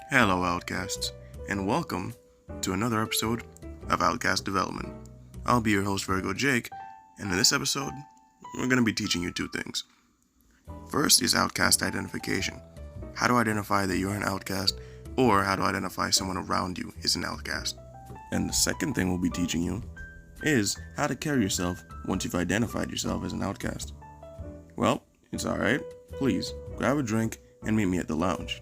Hello, Outcasts, and welcome to another episode of Outcast Development. I'll be your host, Virgo Jake, and in this episode, we're going to be teaching you two things. First is outcast identification. How to identify that you're an outcast, or how to identify someone around you is an outcast. And the second thing we'll be teaching you is how to carry yourself once you've identified yourself as an outcast. Well, it's alright. Please, grab a drink and meet me at the lounge.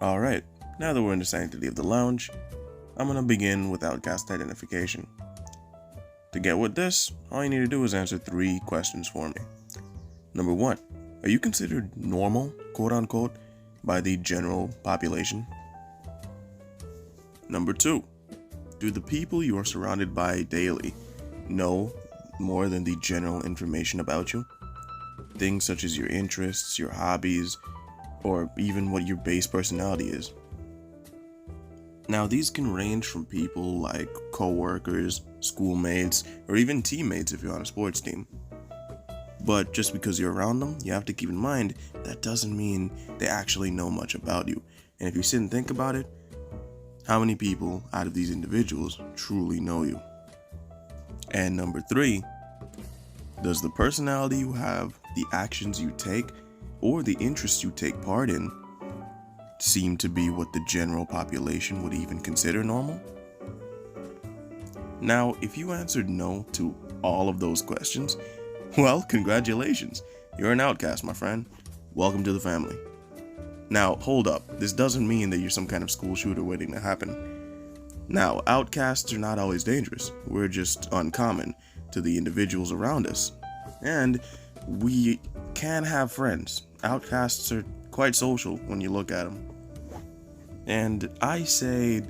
Alright, now that we're in the sanctity of the lounge, I'm going to begin with outcast identification. To get with this, all you need to do is answer 3 questions for me. Number 1, are you considered normal, quote unquote, by the general population? Number 2, do the people you are surrounded by daily know more than the general information about you? Things such as your interests, your hobbies, or even what your base personality is. Now, these can range from people like co-workers, schoolmates, or even teammates if you're on a sports team. But just because you're around them, you have to keep in mind that doesn't mean they actually know much about you. And if you sit and think about it, how many people out of these individuals truly know you? And number 3, does the personality you have, the actions you take, or the interests you take part in seem to be what the general population would even consider normal? Now, if you answered no to all of those questions, well, congratulations. You're an outcast, my friend. Welcome to the family. Now, hold up. This doesn't mean that you're some kind of school shooter waiting to happen. Now, outcasts are not always dangerous. We're just uncommon to the individuals around us. And we can have friends. Outcasts are quite social when you look at them. And I say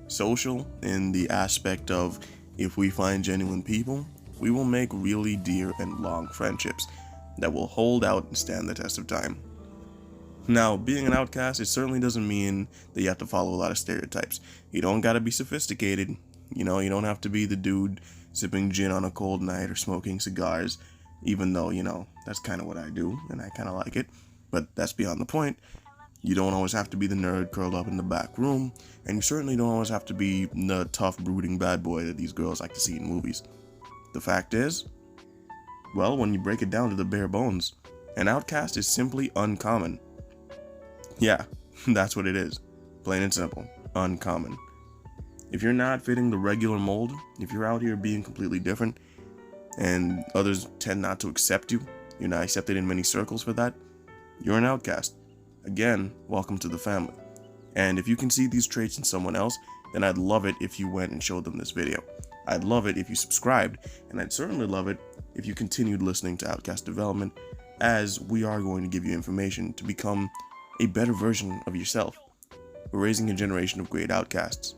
social in the aspect of if we find genuine people, we will make really dear and long friendships that will hold out and stand the test of time. Now, being an outcast, it certainly doesn't mean that you have to follow a lot of stereotypes. You don't gotta be sophisticated. You don't have to be the dude sipping gin on a cold night or smoking cigars, even though, that's kind of what I do, and I kind of like it. But that's beyond the point. You don't always have to be the nerd curled up in the back room, and you certainly don't always have to be the tough, brooding bad boy that these girls like to see in movies. The fact is, well, when you break it down to the bare bones, an outcast is simply uncommon. Yeah, that's what it is. Plain and simple. Uncommon. If you're not fitting the regular mold, if you're out here being completely different, and others tend not to accept you, you're not accepted in many circles for that, you're an outcast. Again, welcome to the family. And if you can see these traits in someone else, then I'd love it if you went and showed them this video. I'd love it if you subscribed, and I'd certainly love it if you continued listening to Outcast Development, as we are going to give you information to become a better version of yourself. We're raising a generation of great outcasts.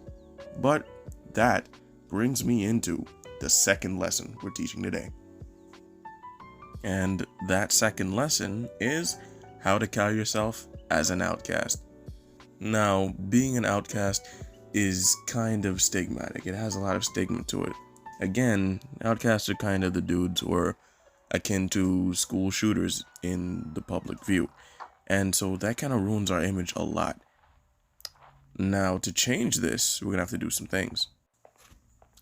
But that brings me into the second lesson we're teaching today. And that second lesson is how to carry yourself as an outcast. Now, being an outcast is kind of stigmatic. It has a lot of stigma to it. Again, outcasts are kind of the dudes who are akin to school shooters in the public view. And so that kind of ruins our image a lot. Now, to change this, we're going to have to do some things.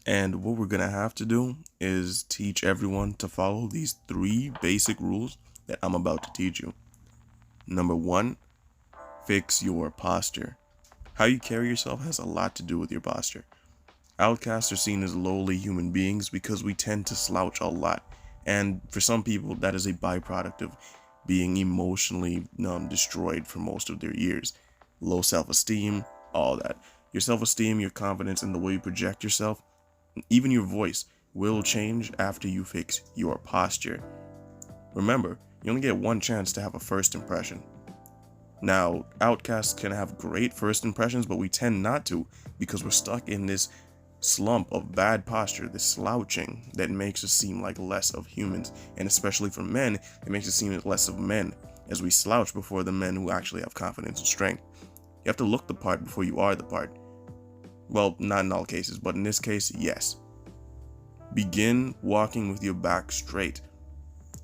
And what we're going to have to do is teach everyone to follow these 3 basic rules that I'm about to teach you. Number 1, fix your posture. How you carry yourself has a lot to do with your posture. Outcasts are seen as lowly human beings because we tend to slouch a lot. And for some people, that is a byproduct of being emotionally destroyed for most of their years. Low self-esteem, all that. Your self-esteem, your confidence, and the way you project yourself, even your voice, will change after you fix your posture. Remember, you only get one chance to have a first impression. Now, outcasts can have great first impressions, but we tend not to because we're stuck in this slump of bad posture, this slouching that makes us seem like less of humans. And especially for men, it makes us seem less of men as we slouch before the men who actually have confidence and strength. You have to look the part before you are the part. Well, not in all cases, but in this case, yes. Begin walking with your back straight.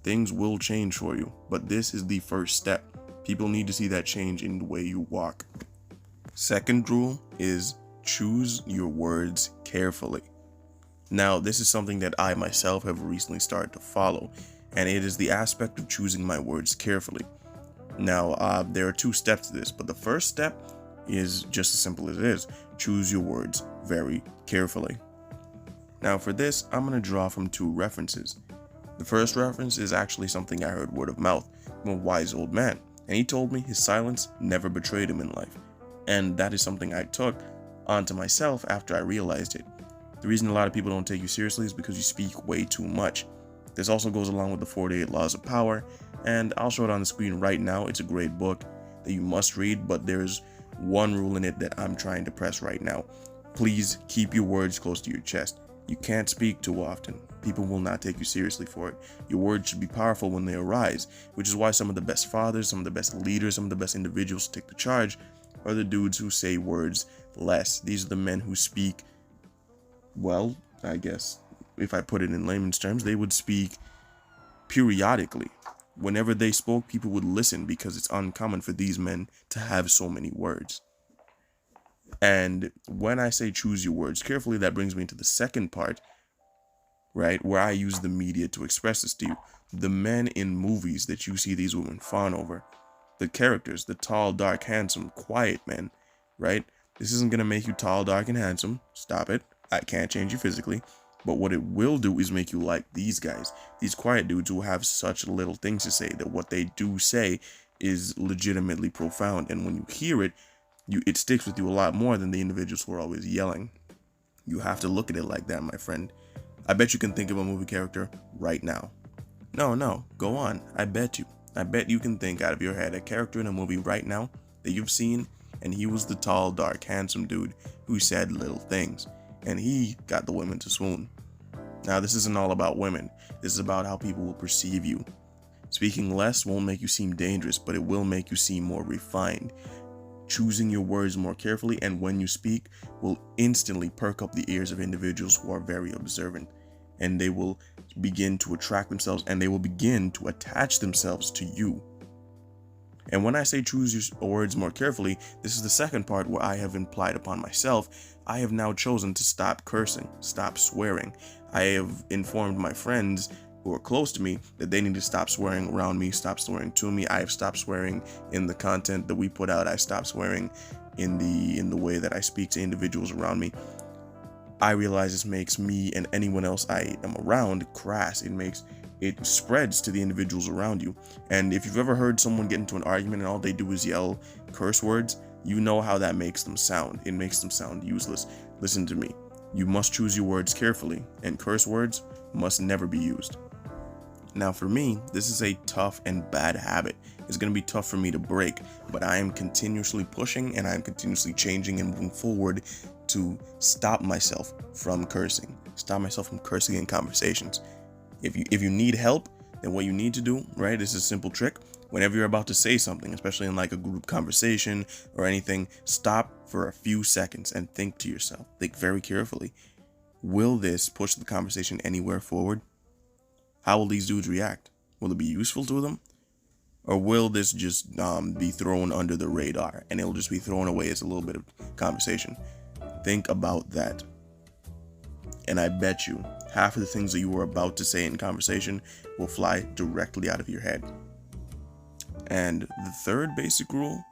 things will change for you, but this is the first step. People need to see that change in the way you walk. Second rule is choose your words carefully. Now, this is something that I myself have recently started to follow, and it is the aspect of choosing my words carefully. Now, there are 2 steps to this, but the first step is just as simple as it is. Choose your words very carefully. Now, for this, I'm going to draw from 2 references. The first reference is actually something I heard word of mouth from a wise old man, and he told me his silence never betrayed him in life. And that is something I took onto myself after I realized it. The reason a lot of people don't take you seriously is because you speak way too much. This also goes along with the 48 Laws of Power, and I'll show it on the screen right now. It's a great book that you must read, but there's one rule in it that I'm trying to press right now. Please keep your words close to your chest. You can't speak too often. People will not take you seriously for it. Your words should be powerful when they arise, which is why some of the best fathers, some of the best leaders, some of the best individuals to take the charge are the dudes who say words less. These are the men who speak, well, I guess, if I put it in layman's terms, they would speak periodically. Whenever they spoke, people would listen because it's uncommon for these men to have so many words. And when I say choose your words carefully, that brings me to the second part, right, where I use the media to express this to you. The men in movies that you see these women fawn over, the characters, the tall, dark, handsome, quiet men, right? This isn't going to make you tall, dark, and handsome. Stop it. I can't change you physically. But what it will do is make you like these guys, these quiet dudes who have such little things to say that what they do say is legitimately profound. And when you hear it, it sticks with you a lot more than the individuals who are always yelling. You have to look at it like that, my friend. I bet you can think of a movie character right now. No, go on. I bet you can think out of your head a character in a movie right now that you've seen, and he was the tall, dark, handsome dude who said little things, and he got the women to swoon. Now, this isn't all about women. This is about how people will perceive you. Speaking less won't make you seem dangerous, but it will make you seem more refined. Choosing your words more carefully and when you speak will instantly perk up the ears of individuals who are very observant, and they will begin to attract themselves and they will begin to attach themselves to you. And when I say choose your words more carefully, this is the second part where I have implied upon myself. I have now chosen to stop cursing, stop swearing. I have informed my friends who are close to me that they need to stop swearing around me, stop swearing to me. I have stopped swearing in the content that we put out. I stopped swearing in the way that I speak to individuals around me. I realize this makes me and anyone else I am around crass. It spreads to the individuals around you. And if you've ever heard someone get into an argument and all they do is yell curse words, you know how that makes them sound. It makes them sound useless. Listen to me. You must choose your words carefully, and curse words must never be used. Now, for me, this is a tough and bad habit. It's going to be tough for me to break, but I am continuously pushing and I'm continuously changing and moving forward to stop myself from cursing. Stop myself from cursing in conversations. If you need help, then what you need to do, right, is a simple trick. Whenever you're about to say something, especially in like a group conversation or anything, stop for a few seconds and think to yourself. Think very carefully. Will this push the conversation anywhere forward? How will these dudes react? Will it be useful to them? Or will this just be thrown under the radar and it'll just be thrown away as a little bit of conversation? Think about that. And I bet you half of the things that you were about to say in conversation will fly directly out of your head. And the third basic rule,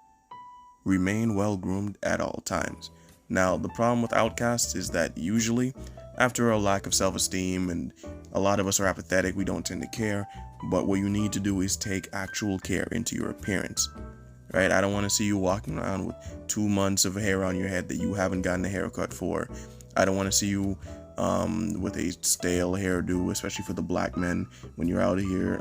remain well groomed at all times. Now, the problem with Outcasts is that usually after a lack of self-esteem and a lot of us are apathetic, we don't tend to care, but what you need to do is take actual care into your appearance, right? I don't want to see you walking around with 2 months of hair on your head that you haven't gotten a haircut for. I don't want to see you with a stale hairdo, especially for the black men when you're out here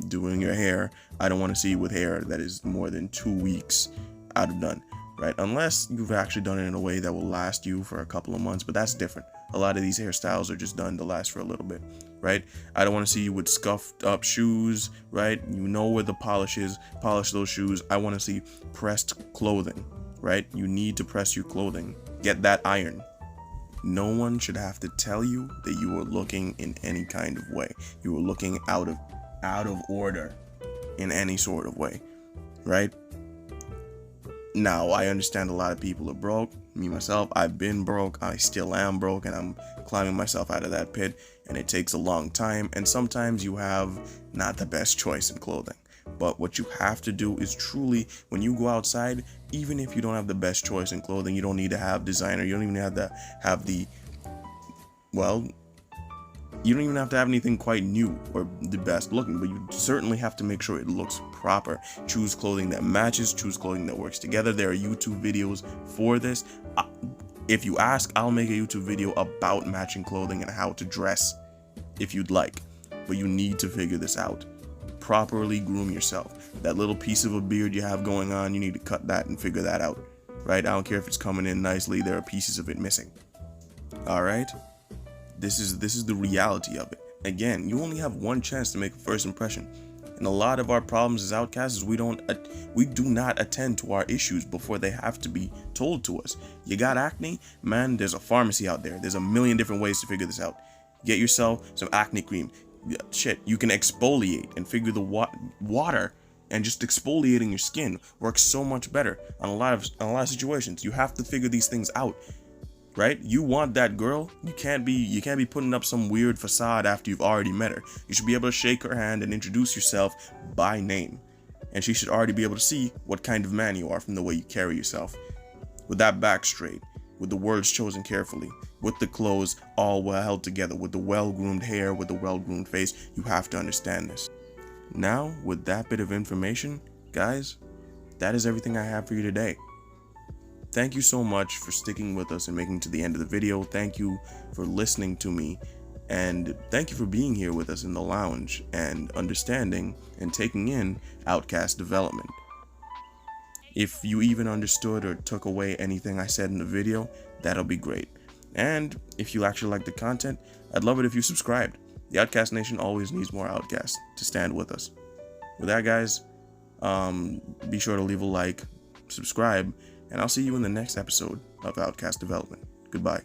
doing your hair. I don't want to see you with hair that is more than 2 weeks out of done, right? Unless you've actually done it in a way that will last you for a couple of months, but that's different. A lot of these hairstyles are just done to last for a little bit, right? I don't want to see you with scuffed up shoes, right? You know where the polish is, polish those shoes. I want to see pressed clothing, right? You need to press your clothing. Get that iron. No one should have to tell you that you are looking in any kind of way. You are looking out of out of order in any sort of way, right? Now, I understand a lot of people are broke. Me, myself, I've been broke. I still am broke, and I'm climbing myself out of that pit, and it takes a long time, and sometimes you have not the best choice in clothing. But what you have to do is truly, when you go outside, even if you don't have the best choice in clothing, you don't need to have designer, you don't even have to have well, you don't even have to have anything quite new or the best looking, but you certainly have to make sure it looks proper. Choose clothing that matches, choose clothing that works together. There are YouTube videos for this. If you ask, I'll make a YouTube video about matching clothing and how to dress if you'd like, but you need to figure this out. Properly groom yourself. That little piece of a beard you have going on, you need to cut that and figure that out, right? I don't care if it's coming in nicely, there are pieces of it missing. All right? This is the reality of it. Again, you only have one chance to make a first impression. And a lot of our problems as outcasts is we do not attend to our issues before they have to be told to us. You got acne? Man, there's a pharmacy out there. There's a million different ways to figure this out. Get yourself some acne cream. Shit, you can exfoliate and figure the water and just exfoliating your skin works so much better on a lot of situations. You have to figure these things out. Right? You want that girl, you can't be putting up some weird facade after you've already met her. You should be able to shake her hand and introduce yourself by name. And she should already be able to see what kind of man you are from the way you carry yourself. With that back straight, with the words chosen carefully, with the clothes all well held together, with the well-groomed hair, with the well-groomed face, you have to understand this. Now, with that bit of information, guys, that is everything I have for you today. Thank you so much for sticking with us and making it to the end of the video. Thank you for listening to me, and thank you for being here with us in the lounge and understanding and taking in Outcast development. If you even understood or took away anything I said in the video, that'll be great. And if you actually like the content, I'd love it if you subscribed. The Outcast Nation always needs more Outcasts to stand with us. With that, guys, be sure to leave a like, subscribe, and I'll see you in the next episode of Outcast Development. Goodbye.